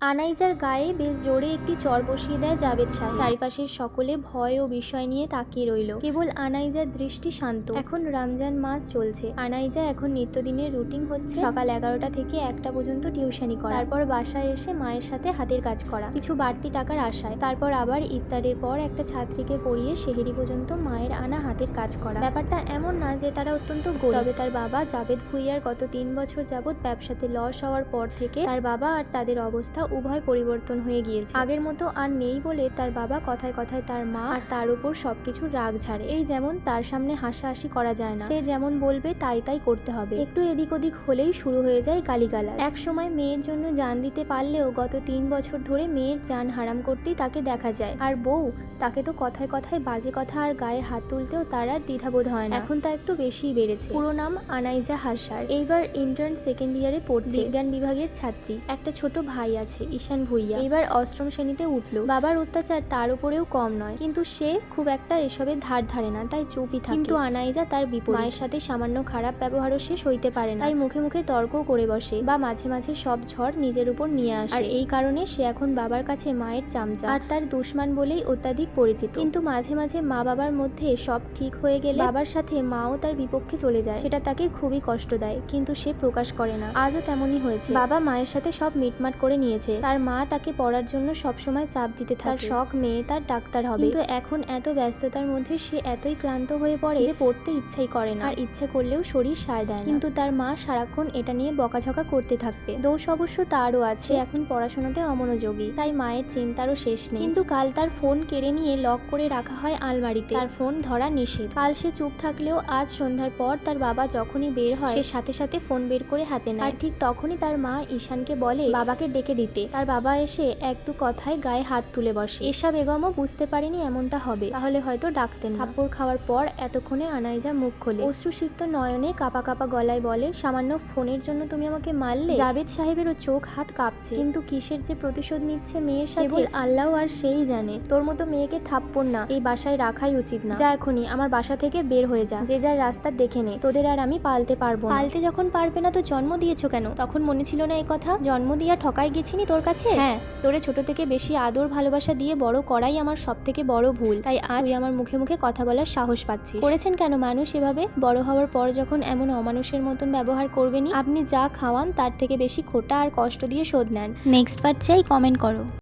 আনাইজার গায়ে বেশ জোরে একটি চড় বসিয়ে দেয় জাবেদ সাহেব। চারিপাশের সকলে ভয় ও বিস্ময় নিয়ে তাকিয়ে রইল। কেবল আনাইজার দৃষ্টি শান্ত। এখন রমজান মাস চলছে। আনাইজা এখন নিত্যদিনের রুটিন হচ্ছে সকাল 11টা থেকে 1টা পর্যন্ত টিউশনি করা, তারপর বাসায় এসে মায়ের সাথে হাতের কাজ করা, কিছু বাড়তি টাকার আশায়, তারপর আবার ইফতারের পর একটা ছাত্রীকে পড়িয়ে সেহেরি পর্যন্ত মায়ের আনা হাতের কাজ করা। ব্যাপারটা এমন না যে তারা অত্যন্ত গরিব, তবে তার বাবা জাবেদ ভুইয়ার গত 3 বছর যাবৎ ব্যবসাতে লস হওয়ার পর থেকে তার বাবা আর তাদের অবস্থা উভয় পরিবর্তন হয়ে গিয়েছে। আগের মতো আর নেই বলে তার বাবা কথায় কথায় তার মা আর তার উপর সবকিছু রাগ ঝাড়ে। এই যেমন তার সামনে হাসাহাসি করা যায় না, সে যেমন বলবে তাই তাই করতে হবে, একটু এদিক ওদিক হলেই শুরু হয়ে যায় গালিগালাজ। এক সময় মেয়ের জন্য জান দিতে পারলেও গত 3 বছর ধরে মেয়ের জান হারাম করতেই তাকে দেখা যায়। আর বউ, তাকে তো কথায় কথায় বাজে কথা আর গায়ে হাত তুলতেও তার আর দ্বিধাবোধ হয় না। এখন তা একটু বেশিই বেড়েছে। পুরো নাম আনাইজা হাসার। এইবার ইন্টার্ন সেকেন্ড ইয়ারে পড়ছে, বিজ্ঞান বিভাগের ছাত্রী। একটা ছোট ভাই আছে ঈশান ভুইয়া, এইবার অষ্টম শ্রেণীতে উঠলো। বাবার অত্যাচার তার উপরেও কম নয়, কিন্তু সে খুব একটা এসবের ধার ধারে না, তাই চুপই থাকে। কিন্তু আনাইজা তার বিপরীত। মায়ের সাথে সামান্য খারাপ ব্যবহারও সে সইতে পারে না, তাই মুখে মুখে তর্কও করে বসে বা মাঝে মাঝে সব ঝড় নিজের উপর নিয়ে আসে। আর এই কারণে সে এখন বাবার কাছে মায়ের চামচা আর তার দুশমান বলেই অত্যাধিক পরিচিত। কিন্তু মাঝে মাঝে মা বাবার মধ্যে সব ঠিক হয়ে গেলে বাবার সাথে মাও তার বিপক্ষে চলে যায়, সেটা তাকে খুবই কষ্ট দেয়, কিন্তু সে প্রকাশ করে না। আজও তেমনই হয়েছে। বাবা মায়ের সাথে সব মিটমাট করে নিয়েছে। তার মা তাকে পড়ার জন্য সবসময় চাপ দিতে থাকে, তার শখ মেয়ে তার ডাক্তার হবে। কিন্তু এখন এত ব্যস্ততার মধ্যে সে এতই ক্লান্ত হয়ে পড়ে যে পড়তে ইচ্ছাই করে না, আর ইচ্ছে করলেও শরীর সায় দেয় না। কিন্তু তার মা সারাক্ষণ এটা নিয়ে বকাঝকা করতে থাকবে। দোষ অবশ্য তারও আছে, এখন পড়াশোনাতে অমনোযোগী, তাই মায়ের চিন্তারও শেষ নেই। কিন্তু কাল তার ফোন কেড়ে নিয়ে লক করে রাখা হয় আলমারিতে, তার ফোন ধরা নিষেধ। কাল সে চুপ থাকলেও আজ সন্ধ্যার পর তার বাবা যখনই বের হয় সে সাথে সাথে ফোন বের করে হাতে নেয়। আর ঠিক তখনই তার মা ঈশানকে বলে বাবাকে ডেকে দিতে। তার বাবা এসে এক দু কথায় গায়ে হাত তুলে বসে। এসা বেগমও বুঝতে পারেনি এমনটা হবে, তাহলে হয়তো ডাকতেন না। থাপ্পড় খাওয়ার পর এতক্ষণে আনাইজা মুখ খোলে, অশ্রুসিক্ত নয়নে কাপা কাপা গলায় বলে, সামান্য ফোনের জন্য তুমি আমাকে মারলে? জাবেদ সাহেবেরও চোখ হাত কাঁপছে, কিন্তু কিসের যে প্রতিশোধ নিচ্ছে মেয়ের সাথে কেবল আল্লাহ আর সেই জানে। তোর মতো মেয়েকে থাপ্পড় না, এই বাসায় রাখাই উচিত না। যা এখনই আমার বাসা থেকে বের হয়ে যা, যে যার রাস্তা দেখে নে, তোদের আর আমি পালতে পারবো না। পালতে যখন পারবে না তো জন্ম দিয়েছো কেন? তখন মনে ছিল না এই কথা? জন্ম দিয়া ঠকাই গেছিনি তোর কাছে? হ্যাঁ, তোরে ছোট থেকে বেশি আদর ভালোবাসা দিয়ে বড় করাই আমার সব থেকে বড় ভুল, তাই আজ তুই আমার মুখে মুখে কথা বলার সাহস পাচ্ছিস। করেছেন কেন মানুষ এভাবে? বড় হওয়ার পর যখন এমন অমানুষের মতন ব্যবহার করবেনি, আপনি যা খাওয়ান তার থেকে বেশি খোটা আর কষ্ট দিয়ে শোধ নেন। নেক্সট পার্ট চাই, কমেন্ট করো।